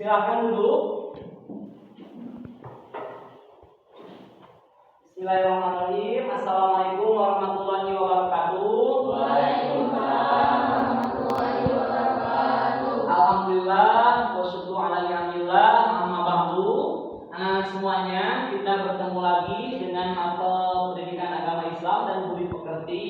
Silakan duduk. Bismillahirrahmanirrahim. Assalamualaikum warahmatullahi wabarakatuh. Waalaikumsalam warahmatullahi wabarakatuh. Alhamdulillah, wasyukru ala ni'amillah, amma ba'du. Anak semuanya, kita bertemu lagi dengan mapel pendidikan agama Islam dan budi pekerti.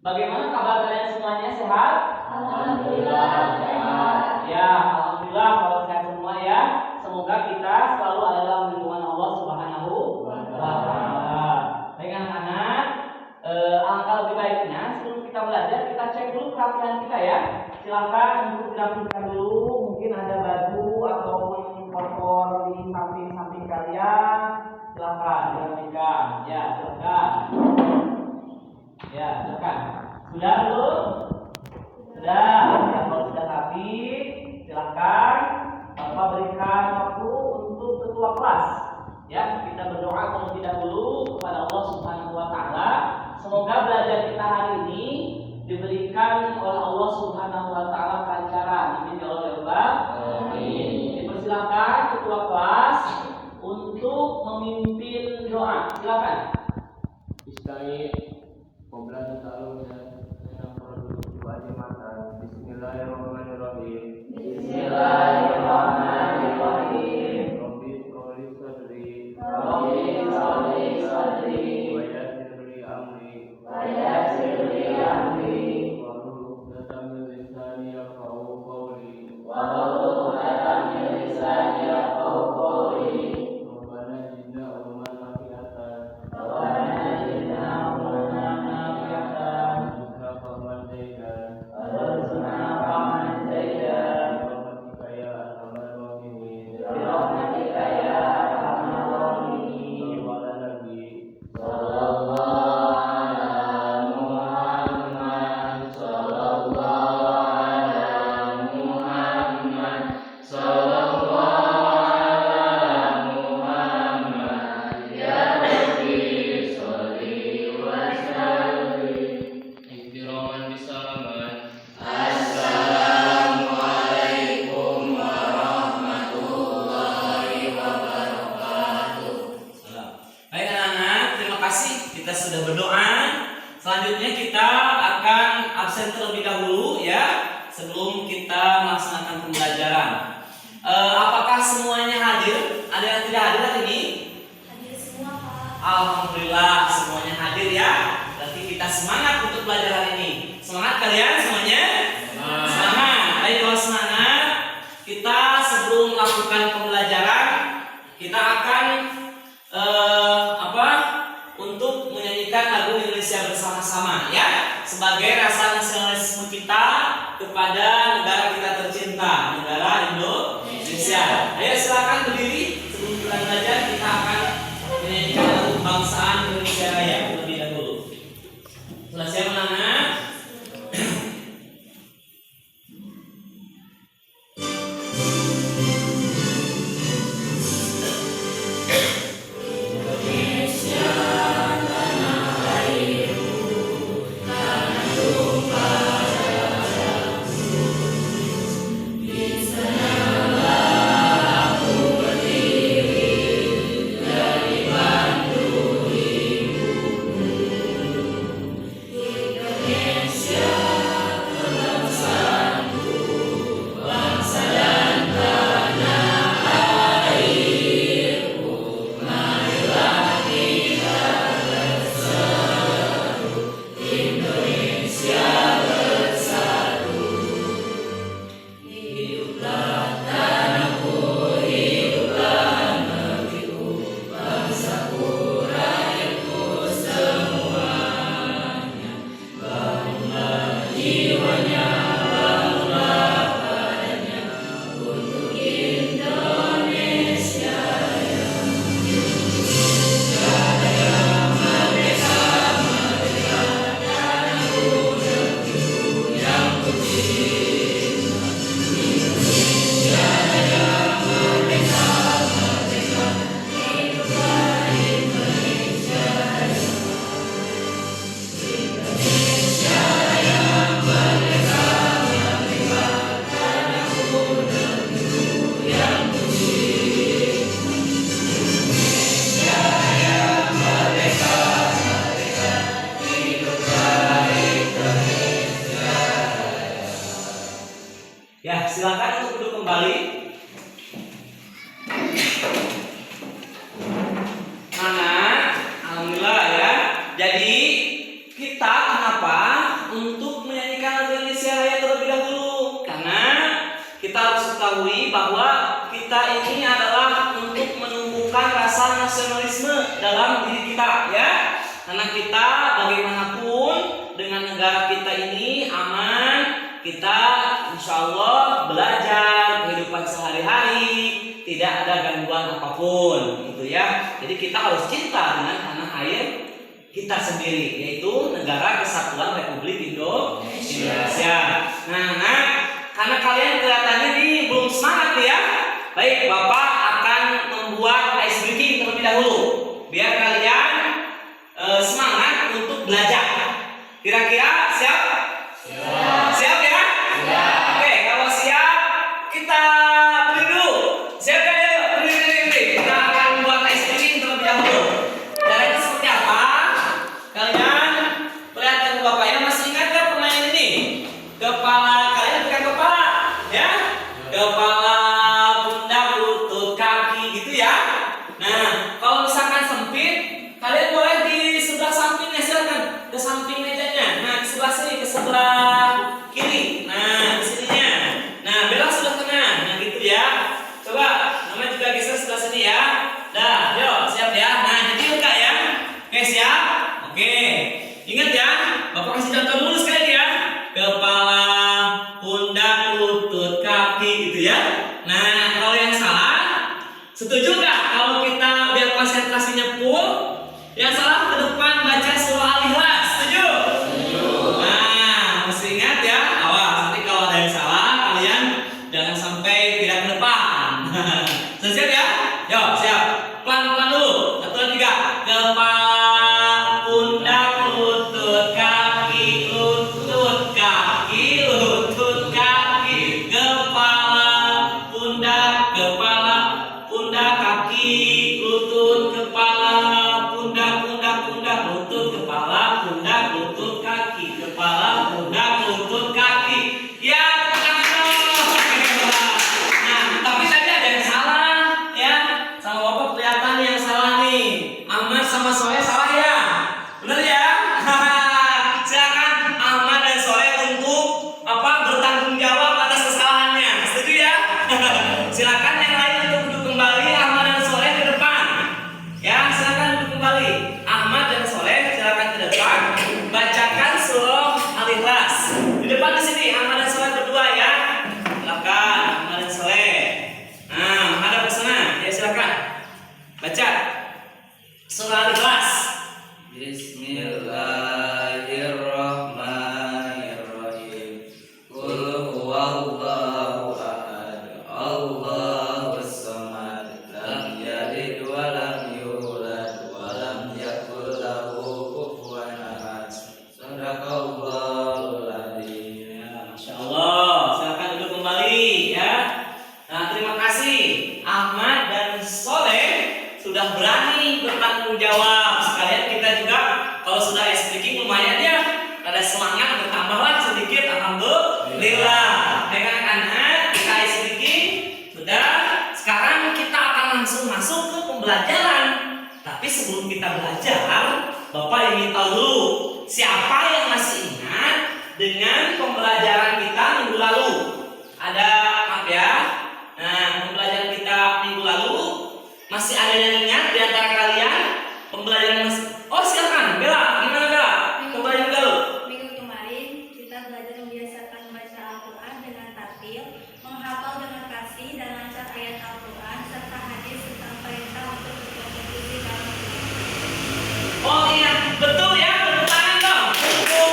Bagaimana kabar kalian semuanya, sehat? Alhamdulillah sehat. Ya, alhamdulillah kalau sehat semua ya. Semoga kita selalu ada dalam lindungan Allah Subhanahu wa taala. Baik anak-anak, alangkah lebih baiknya sebelum kita belajar kita cek dulu perhatian kita ya. Silakan untuk dirapikan dulu, mungkin ada baju ataupun kotor di samping-samping kalian. Silakan dirapikan. Ya, silakan. Ya, silakan. Sudah belum? Sudah. Ya, kalau sudah rapi, silakan Bapak berikan waktu untuk ketua kelas. Ya, kita berdoa terlebih dahulu kepada Allah Subhanahu wa taala. Semoga belajar kita hari ini diberikan oleh Allah Subhanahu wa taala kelancaran. Amin ya Allah. Amin. Dipersilakan ketua kelas untuk memimpin doa. Silakan. Bismillahirrahmanirrahim. Rabbi sholli sadri wa yassir li amri wahlul 'uqdatam min lisani yafqahu qawli. Rabbana zidna ilman nafi'atan warzuqna fahman zaidan birahmatika ya arhamar rahimin. Sallu ala nabi. Iktiraman bisalaman. Baik anak-anak, terima kasih kita sudah berdoa. Selanjutnya kita akan absen terlebih dahulu ya sebelum kita melaksanakan pembelajaran. Apakah semuanya hadir? Ada yang tidak hadir hari ini? Hadir semua, Pak. Alhamdulillah semuanya hadir ya. Berarti kita semangat untuk belajar hari ini. Semangat kalian semuanya? Semangat. Baik kalau semangat, kita sebelum melakukan pembelajaran kita akan untuk menyanyikan lagu Indonesia bersama-sama ya sebagai rasa nasionalisme kita kepada negara kita tercinta, negara Indonesia. Ayo silakan berdiri sebelum kita belajar. Kita akan menyanyikan lagu kebangsaan Indonesia Raya terlebih dahulu. Sudah siap anak-anak? Di sana aku berdiri. Jadi kita kenapa untuk menyanyikan lagu Indonesia Raya terlebih dahulu? Karena kita harus ketahui bahwa kita ini adalah untuk menumbuhkan rasa nasionalisme dalam diri kita, ya. Karena kita bagaimanapun dengan negara kita ini aman, kita insya Allah belajar kehidupan sehari-hari, tidak ada gangguan apapun, gitu ya. Jadi kita harus cinta dengan tanah air kita sendiri, yaitu Negara Kesatuan Republik Indonesia. Nah, karena kalian kelihatannya nih belum semangat ya. Baik, Bapak akan membuat ice breaking terlebih dahulu, biar kalian semangat untuk belajar. Kira-kira siap? Siap ya? Oke, kalau siap kita beri dulu. Siap ya? Beri. Kita akan membuat ice breaking terlebih dahulu. Caranya seperti apa? Kalian perlihatkan ke Bapak ya, masih ingat gak permainan ini? Kepala kalian bukan kepala, ya? Kepala, pundak, lutut, kaki gitu ya. Nah, kalau misalkan sempit, kalian boleh di sebelah sampingnya, silakan ke samping mejanya. Nah, ke sebelah sini, ke sebelah kiri. Nah, di sininya. Nah, belok sebelah kanan. Nah, gitu ya. Coba, namanya juga geser sebelah sini ya. Dah, yuk, siap ya. Nah, jadi enggak ya? Oke, siap? Oke. Ingat ya, Bapak kasih contoh dulu sekali ya. Kepala, pundak, lutut, kaki gitu ya. Nah, kalau yang salah, setuju nggak kalau kita biar konsentrasinya full? Yang salah ke depan baca surah Al-Ikhlas, setuju? Nah, mesti ingat ya. Awas, nanti kalau ada yang salah, kalian jangan sampai tidak ke depan. Sudah siap ya? Yuk, siap. Pelan-pelan dulu. 1, 2, 3. Kepala, pundak, lutut, kaki, lutut, kaki, lutut, kaki. Kepala, pundak, kaki, lutut, kepala, pundak, lutut, kepala, pundak, lutut, kaki, kepala, pundak, lutut, kaki. Ya, nah, tapi tadi ada yang salah, ya. Sama Bapak kelihatan yang salah nih. Ahmad sama Soleh salah ya, benar ya? Silakan Ahmad dan Soleh untuk bertanggung jawab atas kesalahannya. Setuju ya? Silakan yang lain untuk duduk kembali. Ahmad dan Soleh ke depan. Ya, silakan duduk kembali. Ahmad dan Soleh silakan ke depan. Bacakan surah Al-Ikhlas. Di depan di sini Ahmad dan Soleh berdua ya. Silakan Ahmad dan Soleh. Nah, menghadap ke sana. Ya, silakan. Baca surah Al-Ikhlas. Bismillahirrahmanirrahim. Qul huwallahu ahad. Allahus samad. Lam yalid wa lam yulad wa lam yakul lahu kufuwan ahad. Shadaqallahul adzim. Ya, Masya Allah. Silakan duduk kembali ya. Nah, terima kasih Ahmad dan Soleh sudah berani bertanggung jawab. Sekalian kita juga kalau sudah speaking lumayan ya, ada semangat bertambahlah sedikit. Alhamdulillah. Dengan anak kita speaking sudah. Sekarang kita akan langsung masuk ke pembelajaran. Tapi sebelum kita belajar, Bapak ingin tahu dulu siapa yang masih ingat dengan pembelajaran kita minggu lalu. Ada, maaf ya. Nah, pembelajaran kita minggu lalu masih ada yang ingat di antara kalian? Pembelajaran masih. Oh, silakan. Bella, gimana Bella? Pembelajaran dulu. Minggu kemarin kita belajar membiasakan membaca Al-Quran dengan tartil, menghafal dengan fasih dan lancar ayat Al-Quran serta hadis tentang perintah untuk berkompetisi dalam Oh iya, betul ya. Tepuk tangan dong untuk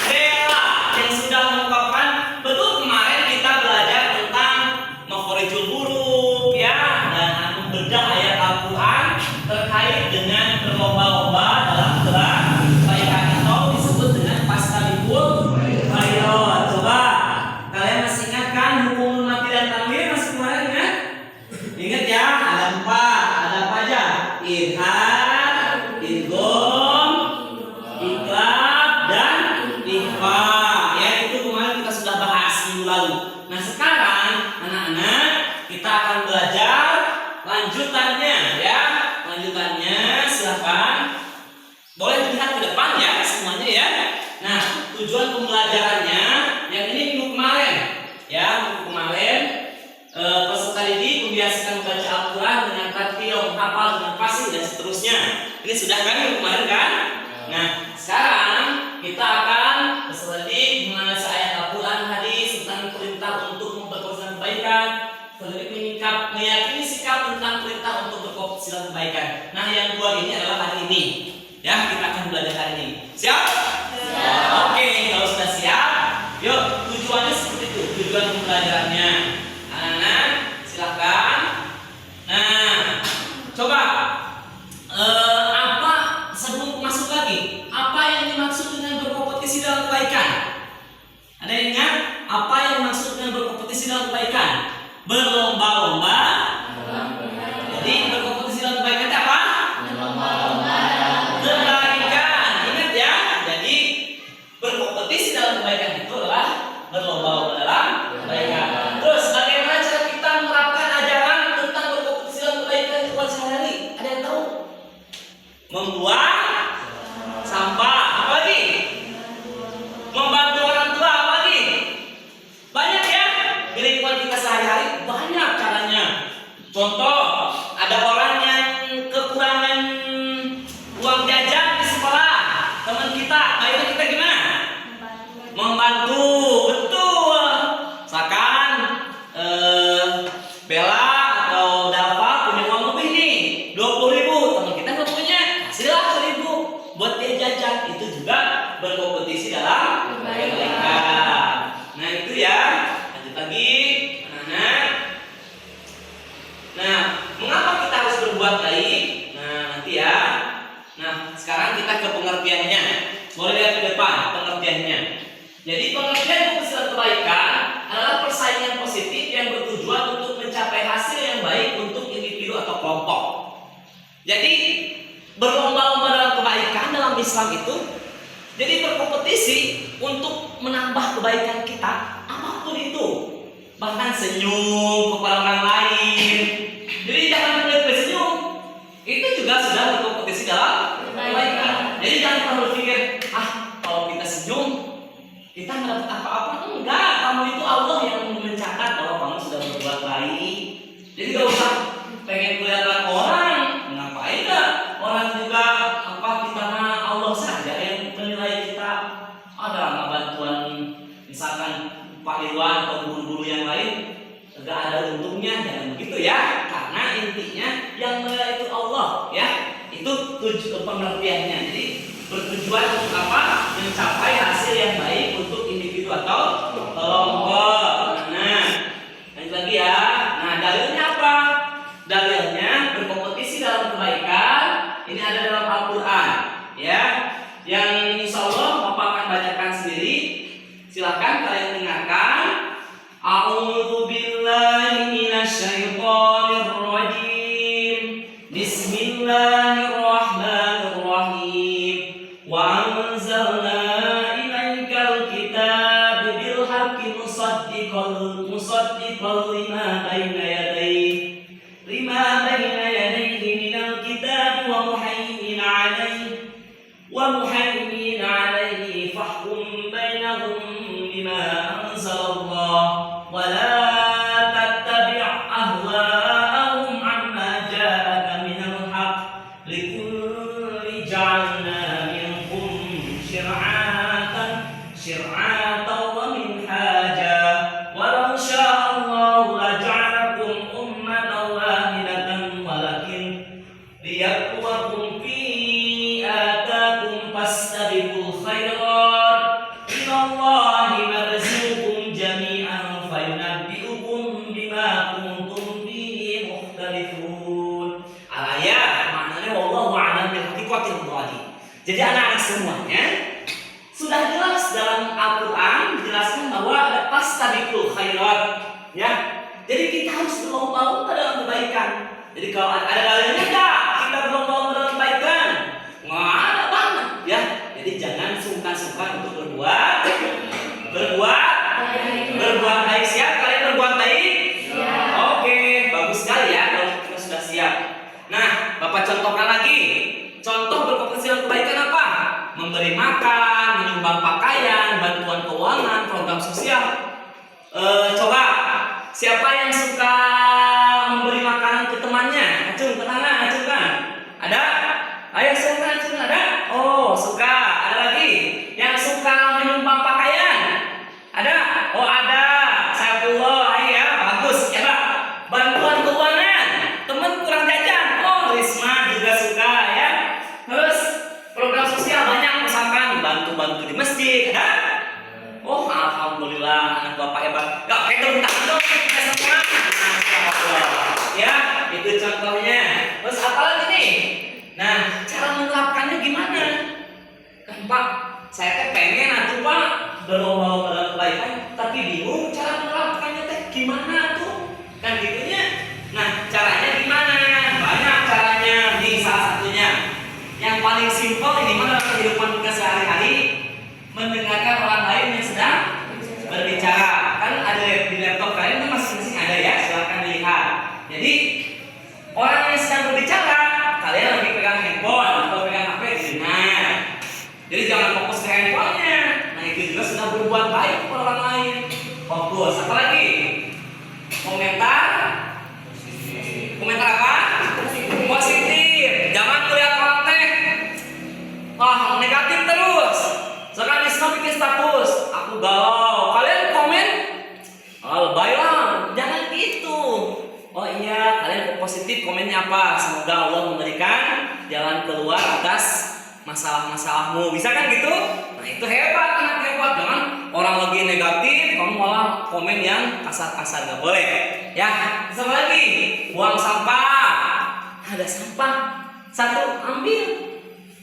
Bella yang sudah mengungkapkan betul. Kemarin kita belajar tentang makhorijul huruf ya, dan membedah ayat Al-Quran terkait dengan berlomba-lomba dalam gerak kebaikan atau disebut dengan pastabikul khairat. Coba kalian masih ingat kan hukum mati dan tanwin? Masih kemarin ingat? Ingat ya, ada 4. Ada apa aja? Idhar, idgham, iqlab, dan ikhfa. Ya, itu kemarin kita sudah bahas minggu lalu. Nah, sekarang anak-anak kita akan belajar lanjutannya ya. Lanjutannya silakan. Boleh dilihat sudah kan kemarin kan? Nah, sekarang kita akan sedikit mengenai ayat Al-Quran hadis tentang perintah untuk memperbuat kebaikan, sedikit meyakini sikap tentang perintah untuk berbuat kebaikan. Nah, yang dua ini adalah hari ini. Ya, kita akan belajar hari ini. Siap? Siap. Oke, kalau sudah siap, yuk tujuannya seperti itu. Tujuan pembelajarannya. Anak-anak, silakan. Nah, coba apa sebelum masuk lagi? Apa yang dimaksud dengan berkompetisi dalam kebaikan? Ada yang ingat apa yang dimaksud dengan berkompetisi dalam kebaikan? Berlomba-lomba. Jadi berkompetisi dalam kebaikan itu apa? Kebaikan. Ingat ya. Jadi berkompetisi dalam kebaikan itu adalah berlomba-lomba dalam kebaikan. Terus bagaimana cara kita menerapkan ajaran tentang berkompetisi dalam kebaikan itu sehari-hari? Ada yang tahu? Membuang sampah. Apa lagi? Membantu orang tua. Apa lagi? Banyak ya. Di lingkungan kita sehari-hari banyak caranya. Contoh, ada orang yang kekurangan uang jajan di sekolah, teman kita, akhirnya kita gimana? Membantu, betul. Misalkan Bella atau Dava punya uang lebih nih, 20.000, teman kita nggak punya, kasihlah 1.000 buat dia jajan. Itu juga berkompetisi dalam kebaikan. Nah itu ya. Lanjut lagi, anak-anak. Nah, mengapa kita harus berbuat baik? Nah, nanti ya. Nah, sekarang kita ke pengertiannya. Boleh lihat ke depan pengertiannya. Jadi pengertian berkompetisi kebaikan adalah persaingan positif yang bertujuan untuk mencapai hasil yang baik untuk individu atau kelompok. Jadi berlomba-lomba dalam kebaikan dalam Islam itu jadi berkompetisi untuk menambah kebaikan kita apapun itu. Bahkan senyum kepada orang lain. Jadi jangan melihat bersenyum. Itu juga sudah berkompetisi dalam kebaikan. Jadi jangan pernah berpikir, kalau kita senyum kita nggak dapat apa-apa. Enggak, kamu itu Allah yang mencatat bahwa kamu sudah berbuat baik. Jadi gak usah pengen kelihatan orang. Ngapain dah? Orang juga kita mah Allah saja yang menilai kita. Ada nggak bantuan misalkan Pak Irwan atau guru-guru yang lain, enggak ada untungnya, jangan begitu ya. Karena intinya yang menilai itu Allah ya. Itu tujuan pengertiannya. Jadi bertujuan untuk apa? Mencapai hasil yang baik untuk individu atau kelompok. Nah, lanjut lagi ya. Nah, dalilnya apa? Dalilnya berkompetisi dalam kebaikan. Ini ada dalam Al-Quran ya. Yang insya Allah Bapak akan bacakan sendiri. Silakan kalian dengarkan. A'udzu billahi minasyaitonir rajim. Bismillahirrahmanirrahim. Wa anzalna ilaikal kitab bil haqqi musaddiqan lima baina yadayhi minal kitab wa muhaiminan 'alaihi fahkum bainahum bima anzalallah wa la tattabi' ahwa'ahum 'amma ja'aka minal haqq likulli ja'alna minkum shir'atan wa minhaja walau sya'allahu laja'alakum ummatan wahidatan walakin liyabluwakum fi atakum fastabiqul khairat ilallahi marzuqum jami'an fayunabbi'ukum bima kuntum fihi mukhtalifun. Al-ayat maknanya wallahu a'lam bil haqiqatil muradi. Jadi anak-anak semuanya sudah jelas dalam Al-Quran dijelaskan bahwa ada fastabiqul khairat ya. Jadi kita harus berlomba-lomba dalam kebaikan. Jadi kalau ada dalilnya enggak kita berlomba-lomba dalam kebaikan? Nggak ada banget ya. Jadi jangan sungkan-sungkan untuk berbuat baik. Siap kalian berbuat baik? Siap. Oke, bagus sekali ya kalau kita sudah siap. Nah, Bapak contohkan lagi. Contoh berkompetisi dalam kebaikan apa? Memberi makan, menyumbang pakaian, bantuan keuangan, program sosial. Coba siapa yang suka memberi makanan ke temannya? Acung, ke tangan, acungkan. Ada? Ayo sunat ada? Oh suka. Ada lagi yang suka menyumbang pakaian? Ada? Oh ada. Saifullah, ya bagus. Coba bantuan keuangan. Temen kurang jajan. Oh Risma juga suka ya. Terus program sosial banyak misalkan bantu-bantu di masjid. Ada? Oh alhamdulillah anak bapak hebat. Gak pakai tepuk tangan dong kita semua. Masyaallah. Ya itu contohnya. Terus apa lagi nih? Nah cara menerapkannya gimana? Kan Pak, saya teh pengen atuh Pak berlomba dalam kebaikan, tapi bingung cara menerapkannya teh gimana tuh? Kan gitunya. Nah caranya gimana? Banyak caranya. Nih salah satunya yang paling simpel ini mana dalam kehidupan kita sehari-hari, mendengarkan orang lain yang sedang berbicara. Kan ada di laptop kalian kan masing-masing ada ya, silakan dilihat. Jadi orang yang sedang berbicara, kalian lagi pegang handphone atau pegang HP didengar. Jadi jangan fokus ke handphonenya. Nah itu juga sudah berbuat baik kepada orang lain. Fokus. Apa lagi? Komentar. Komentar apa? Positif. Jangan melihat orang teh negatif terus. Sekarang Isma bikin status, aku galau. Kalian komen, lebay lah. Jangan gitu. Oh iya, kalian positif komennya apa? Semoga Allah memberikan jalan keluar atas masalah-masalahmu. Bisa kan gitu? Nah itu hebat, anak hebat. Jangan orang lagi negatif, kamu malah komen yang kasar-kasar. Gak boleh. Ya, bisa lagi. Buang sampah. Ada sampah. Satu, ambil.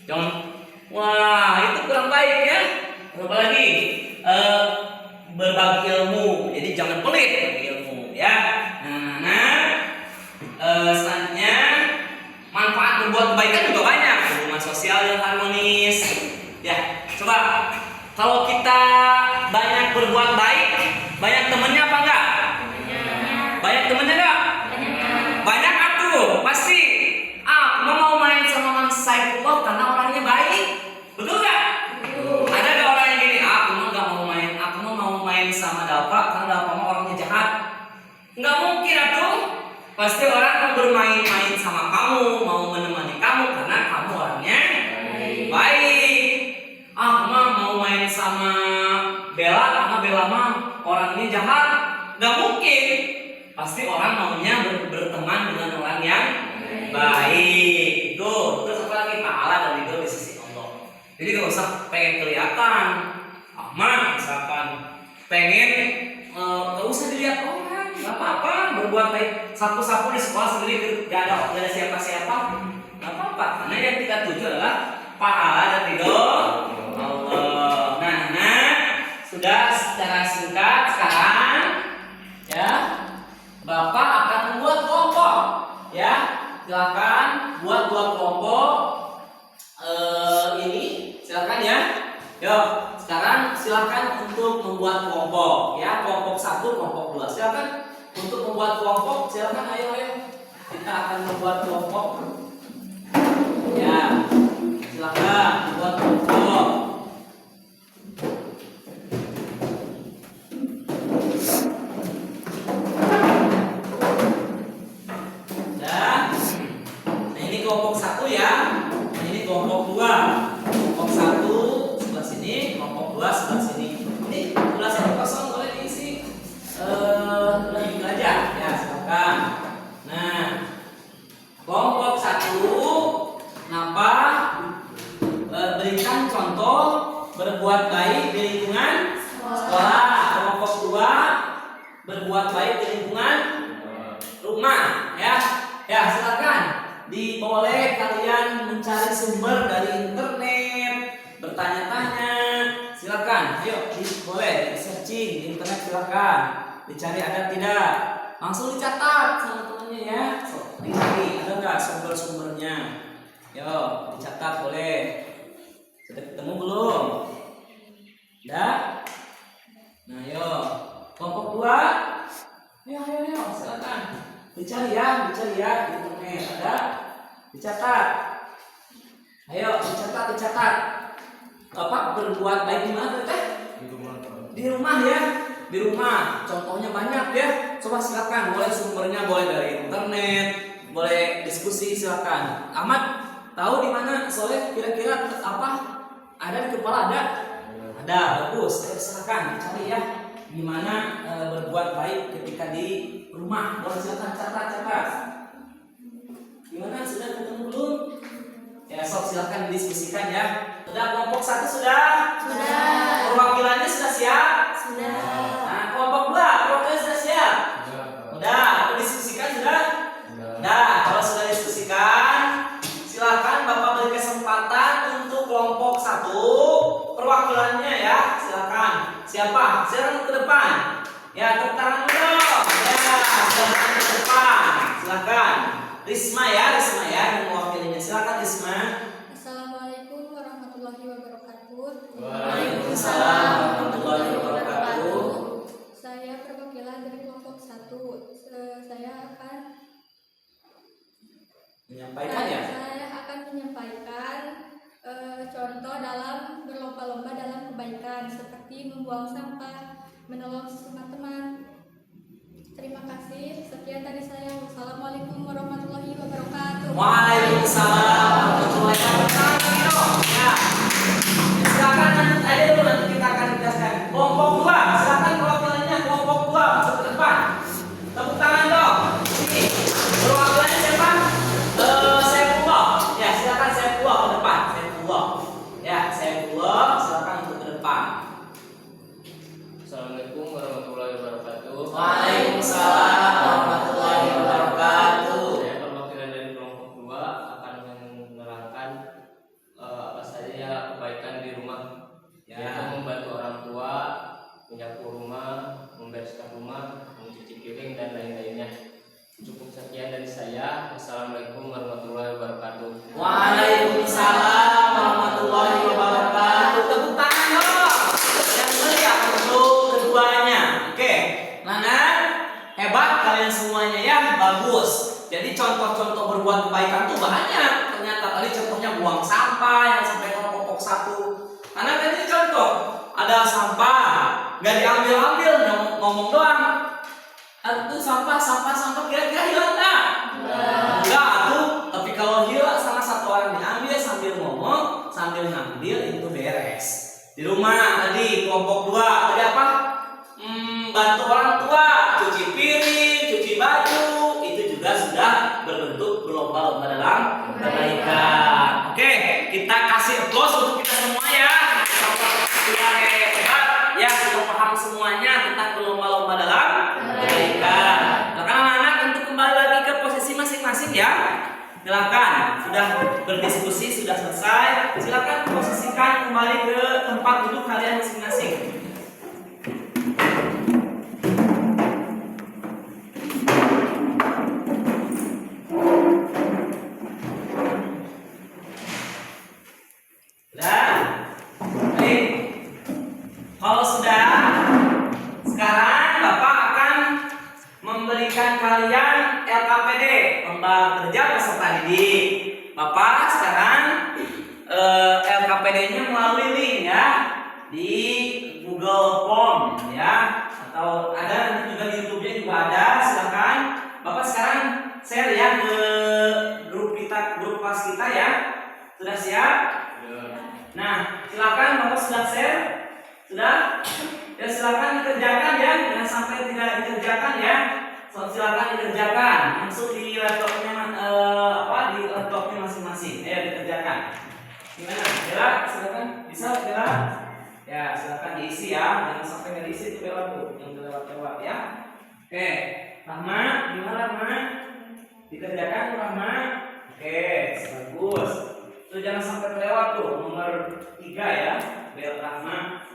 Jangan. Wah, itu kurang baik ya. Apa lagi? Berbagi ilmu. Jadi jangan pelit berbagi ilmu ya. Selanjutnya manfaat berbuat kebaikan juga banyak. Hubungan sosial yang harmonis. Ya, coba kalau kita banyak berbuat baik, banyak temennya apa enggak? Banyak temennya enggak? Banyak atuh, pasti. Mau main sama Mang Saifullah karena orangnya baik. Betul enggak? Ada enggak orang yang gini? Aku mah enggak mau main. Aku mah mau main sama Dapa karena Dapa mah orangnya jahat. Enggak mungkin atuh. Pasti orang mau bermain-main sama kamu, mau menemani kamu karena kamu orangnya baik. Aku mah mau main sama Bella karena Bella mah orangnya jahat. Enggak mungkin. Pasti orang maunya berteman dengan orang yang baik. Itu terus apa lagi? Pahala dan itu di sisi Allah. Jadi gak usah pengen kelihatan Ahmad misalkan pengen gak usah dilihat orang, gak apa-apa berbuat baik. Sapu-sapu di sekolah sendiri gak ada siapa-siapa, gak apa-apa. Karena yang kita tuju adalah pahala dan ridho Allah. Nah sudah secara singkat sekarang ya Bapak akan membuat kelompok ya. Silakan buat dua kelompok ini, silakan ya. Yuk, sekarang silakan untuk membuat kelompok ya, kelompok 1, kelompok 2. Silakan untuk membuat kelompok, silakan ayo. Kita akan membuat kelompok. Ya. Silakan buat kelompok. Kelompok 1 ya. Nah, ini kelompok 2. Kelompok 1 sebelah sini, kelompok 2 sebelah sini. Ini sebelah sini kosong boleh diisi lagi aja. Ya, silakan. Nah, kelompok 1 napa? Berikan contoh berbuat baik di lingkungan sekolah. Kelompok 2 berbuat baik di lingkungan rumah ya. Ya, silakan. Boleh kalian mencari sumber dari internet, bertanya-tanya, silakan. Ayo, boleh searching di internet, silakan. Dicari ada tidak, langsung dicatat sama temannya ya. Dicari ada nggak sumber-sumbernya. Yo, dicatat boleh. Sudah ketemu belum? Udah? Nah, yo, kelompok 2. Ayo, silakan. Dicari ya di internet ada, dicatat. Ayo dicatat. Apa berbuat baik di mana teh? Di rumah ya, di rumah. Contohnya banyak ya. Coba silakan, boleh sumbernya boleh dari internet, boleh diskusi silakan. Ahmad Tahu di mana Soleh kira-kira apa? Ada di kepala ada? Ada, bagus. Silakan cari ya. Gimana berbuat baik ketika di rumah? Boleh silakan catat. Gimana, sudah ketemu belum? Ya, sok silakan didiskusikan ya. Sudah kelompok 1 sudah? Sudah. Perwakilannya sudah siap? Sudah. Nah, kelompok 2 perwakilannya sudah siap? Sudah. Diskusikan sudah? Nah, kalau sudah diskusikan, silakan Bapak beri kesempatan untuk kelompok 1 perwakilannya ya. Silakan. Siapa? Silakan ke depan. Ya, tepuk tangan dulu. Ya, silakan ke depan. Silakan. Risma ya, yang mewakilinya. Silakan Risma. Assalamualaikum warahmatullahi wabarakatuh. Waalaikumsalam warahmatullahi wabarakatuh. Saya perwakilan dari kelompok 1. Saya akan Menyampaikan ya. Saya akan menyampaikan contoh dalam berlomba-lomba dalam kebaikan seperti membuang sampah, menolong sesama teman. Terima kasih. Sekian dari saya. Wassalamualaikum warahmatullahi wabarakatuh. Waalaikumsalam warahmatullahi wabarakatuh. Ya. Silakan lanjut aja dulu, nanti kita akan jelaskan. Kelompok 2, silakan perwakilannya kelompok 2 masuk ke depan. Tepuk tangan dong. Ini perwakilannya siapa? Saifullah. Ya, silakan Saifullah ke depan. Saifullah, silakan untuk ke depan. Assalamualaikum warahmatullahi wabarakatuh. Waalaikumsalam warahmatullahi wabarakatuh. Saya perwakilan dari kelompok 2 akan menerangkan apa saja kebaikan di rumah, yaitu membantu orang tua, menyapu rumah, membereskan rumah, mencuci piring dan lain-lainnya. Cukup sekian dari saya. Wassalamualaikum warahmatullahi wabarakatuh. Waalaikumsalam warahmatullahi wabarakatuh. Tepuk tangan dong. Yang meriah untuk keduanya. Oke, mana? Hebat kalian semuanya ya, bagus. Jadi contoh-contoh berbuat kebaikan tuh banyak. Ternyata tadi contohnya buang sampah yang sampai kelompok 1. Karena kan ini contoh, ada sampah, nggak diambil-ambil, ngomong doang. Itu sampah kira-kira hilang nggak? Enggak tuh. Tapi kalau hilang salah satu orang diambil sambil ngomong, sambil ngambil, itu beres. Di rumah tadi kelompok 2 tadi apa? Bantu orang tua, cuci piring, cuci baju, itu juga sudah berbentuk berlomba-lomba dalam kebaikan. Oke, kita kasih applause untuk kita semua ya. Sudah hebat ya, sudah paham semuanya tentang berlomba-lomba dalam kebaikan. Silakan anak-anak untuk kembali lagi ke posisi masing-masing ya. Silakan, sudah berdiskusi, sudah selesai. Silakan posisikan kembali ke tempat duduk kalian masing-masing. Kalau sudah, sekarang Bapak akan memberikan kalian LKPD, lomba kerja peserta didik. Bapak sekarang LKPD-nya melalui link ya di Google Form ya, atau ada nanti juga di YouTube-nya juga ada. Silakan Bapak sekarang share ya ke grup kelas kita ya. Sudah siap? Nah, silakan Bapak sudah share. Sudah? Ya silakan dikerjakan ya, jangan sampai tidak dikerjakan ya. Silakan dikerjakan, masuk di laptopnya di laptopnya masing-masing. Ayo dikerjakan. Gimana? Bella, silakan. Bisa Bella? Ya silakan diisi ya, jangan sampai nggak diisi itu Bella tuh, yang lewat-lewat ya. Oke, Rahma, gimana Rahma? Dikerjakan Rahma? Oke, bagus. Tuh jangan sampai terlewat tuh nomor 3 ya, Bella Rahma.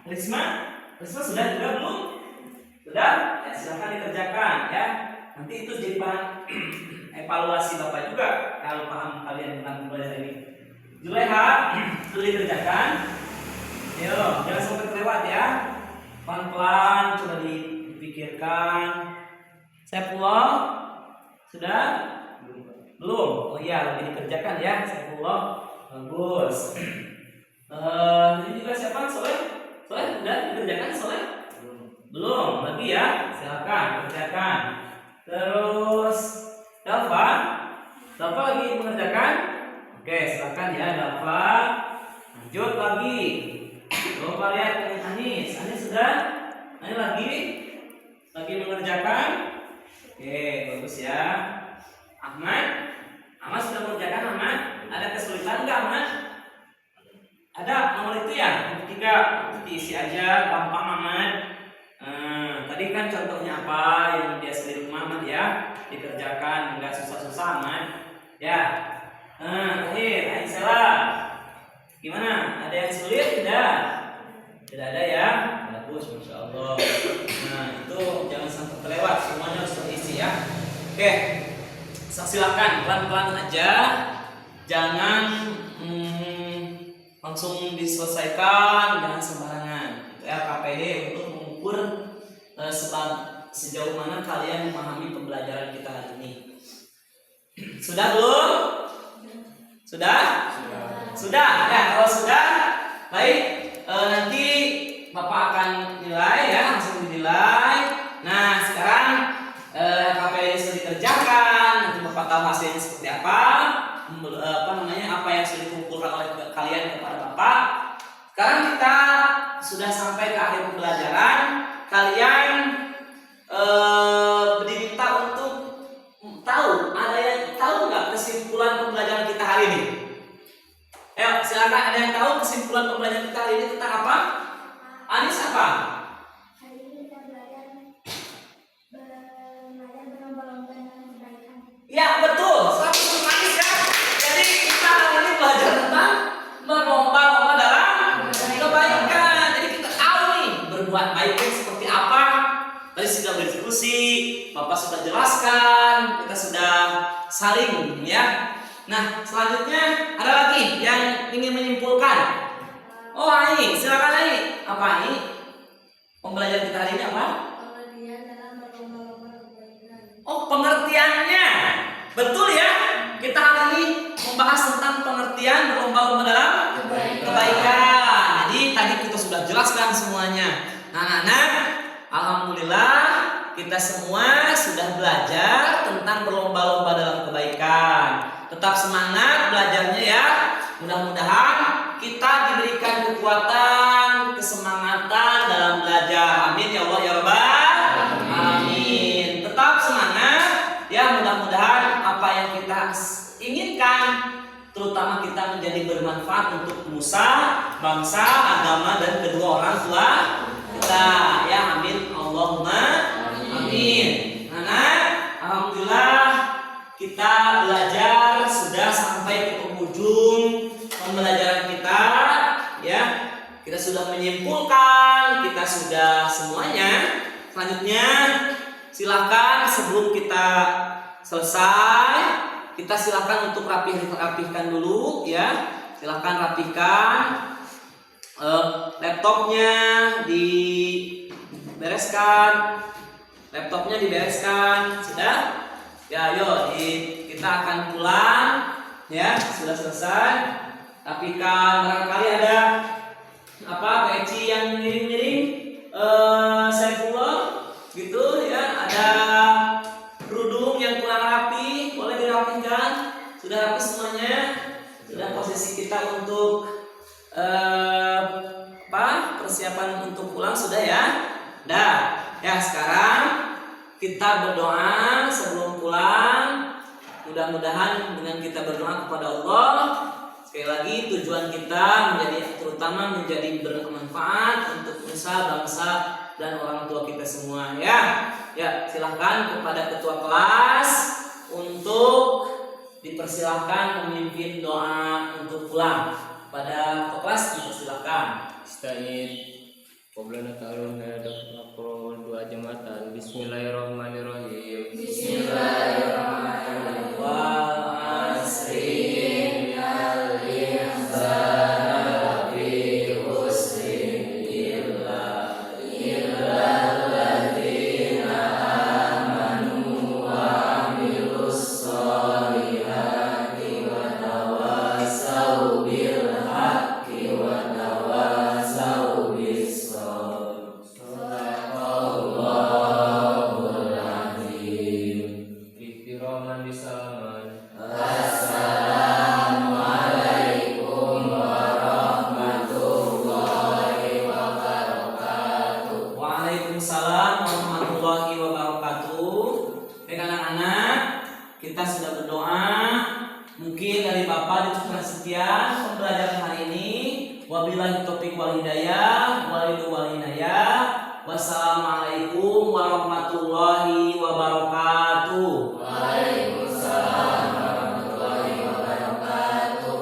Risma sudah juga belum? Sudah? Ya, silakan dikerjakan ya. Nanti itu jadi bahan evaluasi Bapak juga kalau paham kalian tentang pelajaran ini. Juleha, sudah dikerjakan. Ayo, jangan sampai terlewat ya. Pelan-pelan, coba dipikirkan. Saifullah, sudah? Belum? Oh iya, lebih dikerjakan ya, Saifullah. Bagus. Ini juga siapa? Soleh? Soleh sudah dikerjakan Soleh? Belum lagi ya, silakan kerjakan. Terus Dalfa lagi mengerjakan? diperhatikan ya, Dafa. Lanjut lagi. Coba lihat dengan Anis. Anis sudah? Anis lagi mengerjakan. Oke, bagus ya. Ahmad sudah mengerjakan. Ahmad, ada kesulitan nggak Ahmad? Ada nomor itu ya, yang ketiga itu diisi aja, gampang Ahmad. Tadi kan contohnya apa yang biasa di rumah Ahmad ya, dikerjakan nggak susah-susah Ahmad. Ya. Terakhir Aisyah, gimana? Ada yang sulit tidak? Tidak ada ya? Bagus, masya Allah. Nah itu jangan sampai terlewat, semuanya harus terisi ya. Oke, silakan pelan-pelan aja, jangan langsung diselesaikan, jangan sembarangan. KPD untuk mengukur sejauh mana kalian memahami pembelajaran kita hari ini. Sudah belum? Sudah? Ya, kalau sudah, baik. Nanti Bapak akan nilai ya, langsung dinilai. Nah, sekarang KPD sudah dikerjakan, nanti Bapak tahu hasilnya seperti apa. Apa yang sudah dikumpulkan oleh kalian kepada Bapak. Sekarang kita sudah sampai ke akhir pembelajaran. Kalian diminta untuk tahu, ada yang tahu nggak kesimpulan pembelajaran kita hari ini? Ayo silakan, ada yang tahu kesimpulan pembelajaran kita hari ini tentang apa? Anis apa? Hari ini kita belajar berlomba-lomba dalam kebaikan. Ya betul, 100% Anis ya. Jadi kita hari ini belajar tentang berlomba-lomba dalam kebaikan. Jadi kita tahu nih berbuat baik seperti apa. Tadi sudah berdiskusi, Bapak sudah jelaskan, kita sudah saling ya. Nah selanjutnya ada lagi yang ingin menyimpulkan. Oh Ai, silakan Ai. Apa Ai? Pembelajaran kita hari ini apa? Pengertian dalam berlomba-lomba kebaikan. Oh pengertiannya, betul ya. Kita hari ini membahas tentang pengertian berlomba-lomba dalam kebaikan. Jadi tadi kita sudah jelaskan semuanya. Nah, alhamdulillah kita semua sudah belajar tentang berlomba-lomba dalam kebaikan. Tetap semangat belajarnya ya. Mudah-mudahan kita diberikan kekuatan, kesemangatan dalam belajar. Amin ya Allah ya Rabbal Alamin. Tetap semangat ya, mudah-mudahan apa yang kita inginkan, terutama kita menjadi bermanfaat untuk nusa, bangsa, agama dan kedua orang tua kita ya. Amin Allahumma amin. Nah, alhamdulillah kita belajar sudah sampai ke penghujung pembelajaran kita ya. Kita sudah menyimpulkan, kita sudah semuanya. Selanjutnya silakan sebelum kita selesai, kita silakan untuk rapihkan dulu ya. Silakan rapihkan laptopnya, dibereskan. Sudah? Ya, ayo kita akan pulang ya. Sudah selesai. Rapihkan, barangkali ada peci yang miring-miring, Saifullah gitu ya. Ada kerudung yang kurang rapi, boleh dirapihkan. Sudah rapi semuanya. Sudah posisi kita untuk persiapan untuk pulang sudah ya. Ya sekarang kita berdoa sebelum pulang. Mudah-mudahan dengan kita berdoa kepada Allah, sekali lagi tujuan kita terutama menjadi bermanfaat untuk nusa, bangsa dan orang tua kita semua ya. Ya silahkan kepada ketua kelas untuk dipersilahkan memimpin doa untuk pulang. Pada ketua kelas dipersilahkan. Ista'id Qoblana ta'aluna daf'afrol dua jematan. Bismillahirrahmanirrahim. Bismillahirrahmanirrahim. Wal asri innal insana lafi khusrin illa alladzina amanu wa amilus sholihati wa tawassaw bil haqqi wa Wabillahi taufiq wal hidayah. Wassalamualaikum warahmatullahi wabarakatuh. Waalaikumsalam warahmatullahi wabarakatuh.